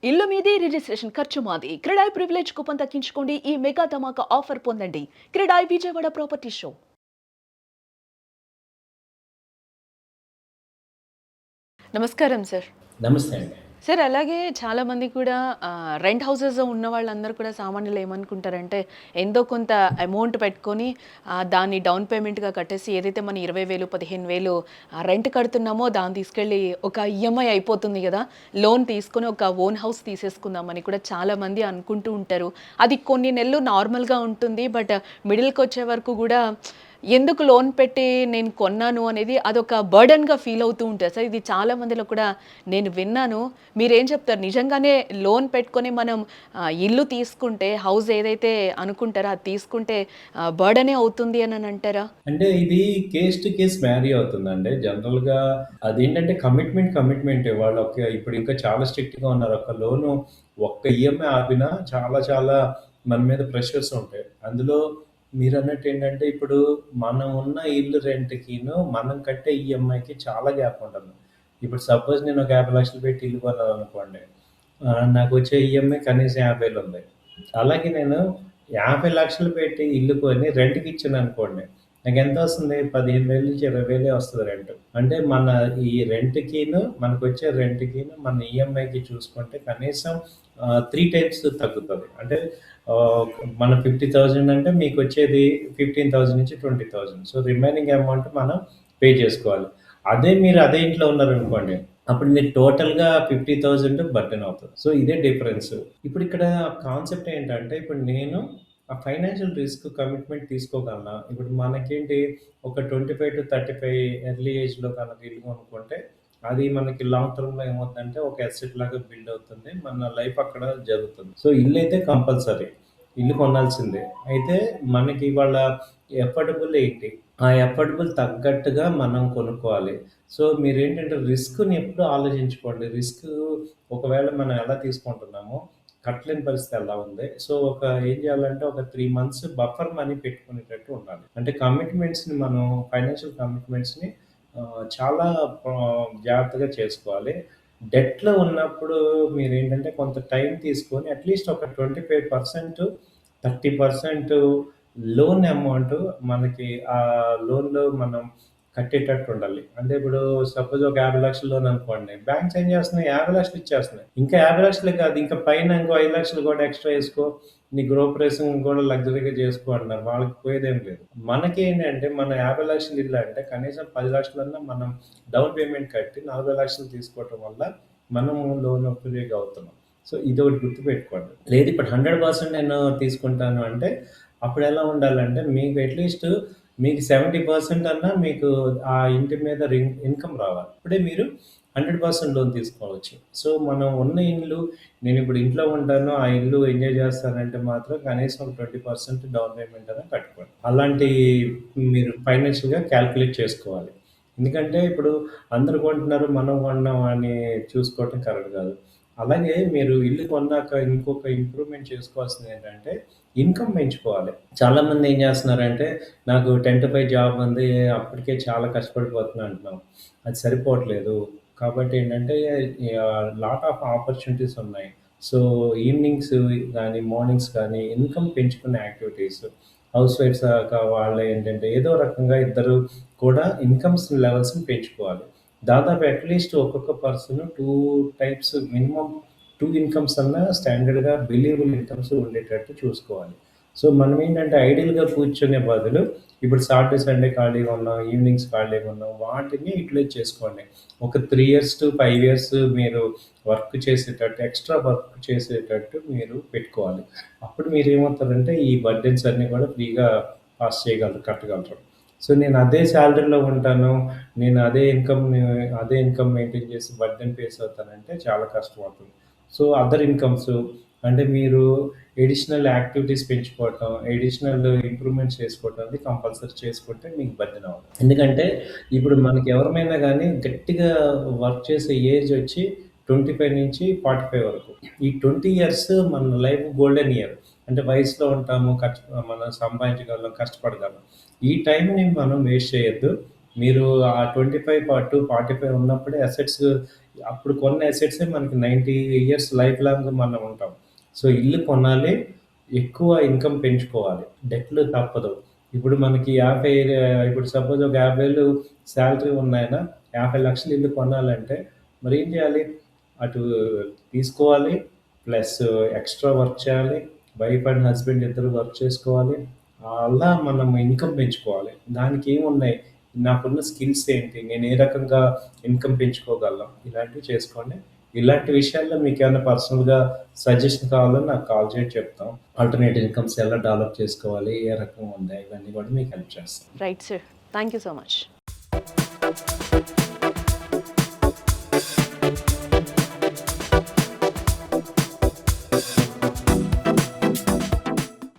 ఇల్లు మీది రిజిస్ట్రేషన్ ఖర్చు మాది. క్రెడాయ్ ప్రివిలేజ్ కూపన్ తగ్గించుకోండి. ఈ మెగా ధమాకా ఆఫర్ పొందండి. CREDAI Vijayawada property show. నమస్కారం సార్. నమస్తే అండి. సార్ అలాగే చాలామంది కూడా రెంట్ హౌసెస్ ఉన్న వాళ్ళందరూ కూడా సామాన్యులు ఏమనుకుంటారంటే ఎంతో కొంత అమౌంట్ పెట్టుకొని దాన్ని డౌన్ పేమెంట్‌గా కట్టేసి ఏదైతే మనం 20,000, 15,000 రెంట్ కడుతున్నామో దాన్ని తీసుకెళ్ళి ఒక ఈఎంఐ అయిపోతుంది గదా! లోన్ తీసుకొని ఒక ఓన్ హౌస్ తీసేసుకుందామని కూడా చాలామంది అనుకుంటూ ఉంటారు. అది కొన్ని నెలలు నార్మల్‌గా ఉంటుంది. బట్ మిడిల్‌కొచ్చే వరకు గూడా ఎందుకు లోన్ పెట్టి నేను కొన్నాను అనేది అదొక బర్డెన్‌గా ఫీల్ అవుతూ ఉంటారు సార్. ఇది చాలా మందిలో కూడా నేను విన్నాను. మీరేం చెప్తారు? నిజంగానే లోన్ పెట్టుకొని మనం ఇల్లు తీసుకుంటే హౌస్ ఏదైతే అనుకుంటారో అది తీసుకుంటే బర్డెనే అవుతుంది అని అంటారా? అంటే ఇది కేస్ టు కేస్ వ్యారీ అవుతుందండి. జనరల్‌గా అదేంటంటే కమిట్మెంటే. వాళ్ళు ఇప్పుడు ఇంకా చాలా స్ట్రిక్ట్‌గా ఉన్నారు. ఒక లోను ఒక్క ఈఎంఐ ఆపినా చాలా చాలా మన మీద ప్రెషర్స్ ఉంటాయి. అందులో మీరన్నట్టేంటంటే ఇప్పుడు మనం ఉన్న ఇల్లు రెంట్‌కిను, మనం కట్టే ఈఎంఐకి చాలా గ్యాప్ ఉంటుంది. ఇప్పుడు సపోజ్ నేను ఒక 50,00,000 పెట్టి ఇల్లు కొన్నాననుకోండి. నాకొచ్చే ఈఎంఐ కనీసం 50,000 ఉంది. అలాగే నేను 50,00,000 పెట్టి ఇల్లు కొని రెంట్‌కిచ్చాననుకోండి. నాకెంతొస్తుంది? 15,000-20,000 వస్తది రెంట్. అంటే మన ఈ రెంట్‌కిను, మనకొచ్చే రెంట్‌కిను, మన ఈఎంఐకి చూసుకుంటే కనీసం 3 టైమ్స్ తగ్గుతది. అంటే ఆహ్, మన 50,000 అంటే మీకొచ్చేది 15,000-20,000. సో, రిమైనింగ్ అమౌంట్ మనం పే చేసుకోవాలి. మీరు అదే ఇంట్లో ఉన్నారనుకోండి. అప్పుడు మీరు టోటల్‌గా 50,000 బర్డెన్ అవుతది. సో, ఇదే డిఫరెన్స్. ఇప్పుడిక్కడ కాన్సెప్ట్ ఏంటంటే, ఇప్పుడు నేను ఆ ఫైనాన్షియల్ రిస్క్ కమిట్మెంట్ తీసుకోగలనా? ఇప్పుడు మనకేంటి ఒక 25-35 ఎర్లీ ఏజ్‌లో కనుక ఇల్లు కొనుక్కుంటే, అది మనకి లాంగ్ టర్మ్‌లో ఏమవుతుందంటే, ఒక అసెట్ లాగా బిల్డ్ అవుతుంది. మన లైఫ్ అక్కడ జరుగుతుంది. సో, ఇల్లైతే కంపల్సరీ. ఇల్లు కొనాల్సిందే. అయితే మనకి ఇవాళ ఎఫర్డబుల్ ఏంటి? ఆ ఎఫర్డబుల్ తగ్గట్టుగా మనం కొనుక్కోవాలి. సో, మీరేంటంటే రిస్క్‌ని ఎప్పుడు ఆలోచించుకోండి. ఒకవేళ మనం ఎలా తీసుకుంటున్నామో, కట్టలేని పరిస్థితి ఎలా ఉంది. సో, ఏం చేయాలంటే ఒక 3 మంత్స్ బఫర్ మనీ పెట్టుకునేటట్టు ఉండాలి. అంటే ఫైనాన్షియల్ కమిట్మెంట్స్‌ని చాలా జాగ్రత్తగా చేసుకోవాలి. డెట్‌లో ఉన్నప్పుడు మీరేంటంటే కొంత టైం తీసుకొని అట్‌లీస్ట్ ఒక 25%, 30% లోన్ అమౌంట్ మనకి లోన్‌లో మనం కట్టేటట్టు ఉండాలి. అంటే ఇప్పుడు సపోజ్ ఒక 50,00,000 లోన్ అనుకోండి. బ్యాంక్స్ ఏం చేస్తున్నాయి? 50,00,000 ఇచ్చేస్తున్నాయి. ఇంకా 50,00,000 కాదు. ఇంకా పైన ఇంకో 5,00,000 కూడా ఎక్స్‌ట్రా ఏసుకో. నీ గృహప్రవేశం కూడా లగ్జరీగా చేసుకో అంటున్నారు. వాళ్ళకి పోయేదేం లేదు. మనకేంటంటే మన 50,00,000 ఇల్లు అంటే కనీసం 10,00,000 మనం డౌన్ పేమెంట్ కట్టి 40,00,000 తీసుకోవటం వల్ల మనము లోన్ ఫ్రీగా అవుతున్నాం. సో, ఇదొకటి గుర్తుపెట్టుకోండి. లేదు ఇప్పుడు 100% నేను తీసుకుంటాను అంటే అప్పుడెలా ఉండాలంటే మీకు అట్‌లీస్ట్ మీకు 70% అన్నా మీకు ఆ ఇంటి మీద ఇన్‌కమ్ రావాలి. అప్పుడే మీరు 100% లోన్ తీసుకోవచ్చు. సో, మనం ఉన్న ఇల్లు నేనిప్పుడు ఇంట్లో ఉంటాను. ఆ ఇల్లు ఎంజాయ్ చేస్తానంటే మాత్రం కనీసం ఒక 20% డౌన్ పేమెంట్ అన్నా కట్టుకోండి. మీరు ఫైనాన్షియల్‌గా కాలిక్యులేట్ చేసుకోవాలి. ఎందుకంటే ఇప్పుడు అందరూ కొంటున్నారు, మనం కొన్నాం అని చూసుకోవటం కరెక్ట్ కాదు. అలాగే మీరు ఇల్లు కొన్నాక ఇంకొక ఇంప్రూవ్‌మెంట్ చేసుకోవాల్సిందేంటంటే ఇన్‌కమ్ పెంచుకోవాలి. చాలామంది ఏం చేస్తున్నారంటే, నాకు 10-5 జాబ్ ఉంది. అప్పటికే చాలా కష్టపడిపోతున్నా అంటున్నాం. అది సరిపోవట్లేదు. కాబట్టి ఏంటంటే లాట్ ఆఫ్ ఆపర్చునిటీస్ ఉన్నాయి. సో, ఈవినింగ్స్ గానీ, మార్నింగ్స్ కానీ ఇన్‌కమ్ పెంచుకునే యాక్టివిటీస్ హౌస్ వైఫ్స్ వాళ్ళేంటంటే ఏదో రకంగా ఇద్దరు కూడా ఇన్‌కమ్స్ లెవెల్స్‌ని పెంచుకోవాలి. దాదాపు అట్‌లీస్ట్ ఒక్కొక్క పర్సన్ 2 టైప్స్ మినిమమ్ 2 ఇన్‌కమ్స్ అన్నా స్టాండర్డ్‌గా బిలీవబుల్ ఇన్‌కమ్స్ ఉండేటట్టు చూసుకోవాలి. సో, మనమేంటంటే ఐడియల్‌గా కూర్చునే బదులు ఇప్పుడు సాటర్‌డే, సండే ఖాళీగా ఉన్నాం, ఈవినింగ్స్ ఖాళీగా ఉన్నాం. వాటిని యుటిలైజ్ చేసుకోండి. ఒక 3 ఇయర్స్ టు 5 ఇయర్స్ మీరు ఎక్స్‌ట్రా వర్క్ చేసేటట్టు మీరు పెట్టుకోవాలి. అప్పుడు మీరేమవుతారంటే ఈ బర్డెన్స్ అన్నీ కూడా ఫ్రీగా కట్టగలరు. సో, నేను అదే సాలరీలో ఉంటాను. నేను అదే ఇన్‌కమ్ మెయింటైన్ చేసి బర్డెన్ ఫేస్ అవుతానంటే చాలా కష్టమవుతుంది. సో, అదర్ ఇన్‌కమ్స్ అంటే మీరు అడిషనల్ యాక్టివిటీస్ పెంచుకోవటం, అడిషనల్ ఇంప్రూవ్‌మెంట్స్ చేసుకోవటం అనేది కంపల్సరీ చేసుకుంటే మీకు బర్డెన్ అవ్వదు. ఎందుకంటే ఇప్పుడు మనకి ఎవరిమైనా గానీ గట్టిగా వర్క్ చేసే ఏజ్ వచ్చి 25-45 వరకు. ఈ 20 ఇయర్స్ మన లైఫ్ గోల్డెన్ ఇయర్. అంటే వయసులో ఉంటాము, మనం సంపాదించగలం, కష్టపడగలం. ఈ టైంని మనం వేస్ట్ చేయొద్దు. మీరు ఆ 25-45 ఉన్నప్పుడే అసెట్స్ అప్పుడు కొన్న అసెట్సే మనకి 90 ఇయర్స్ లైఫ్ లాంగ్ మనం ఉంటాం. సో, ఇల్లు కొనాలి, ఎక్కువ ఇన్‌కమ్ పెంచుకోవాలి. డెట్‌లు తప్పదు. ఇప్పుడు మనకి ఇప్పుడు సపోజ్ ఒక 50,000 సాలరీ ఉన్నాయన 50,00,000 ఇల్లు కొనాలంటే మరేం చేయాలి? అటు తీసుకోవాలి, ప్లస్ ఎక్స్‌ట్రా వర్క్ చేయాలి. వైఫ్ అండ్ హస్బెండ్ ఇద్దరు వర్క్ చేసుకోవాలి. అలా మనం ఇన్‌కమ్ పెంచుకోవాలి. దానికేమున్నాయి? నాకున్న స్కిల్స్ ఏంటి? నేను ఏ రకంగా ఇన్‌కమ్ పెంచుకోగలను? ఇలాంటివి చేసుకోండి. ఇలాంటి విషయాల్లో మీకేమైనా పర్సనల్‌గా సజెషన్ కావాలన్నా నాకు కాల్ చేసి చెప్తాం. ఆల్టర్‌నేట్ ఇన్‌కమ్స్ ఎలా డెవలప్ చేసుకోవాలి? ఏ రకంగా ఉన్నాయి? ఇవన్నీ కూడా మీకు హెల్ప్ చేస్తాం. Right sir. Thank you so much.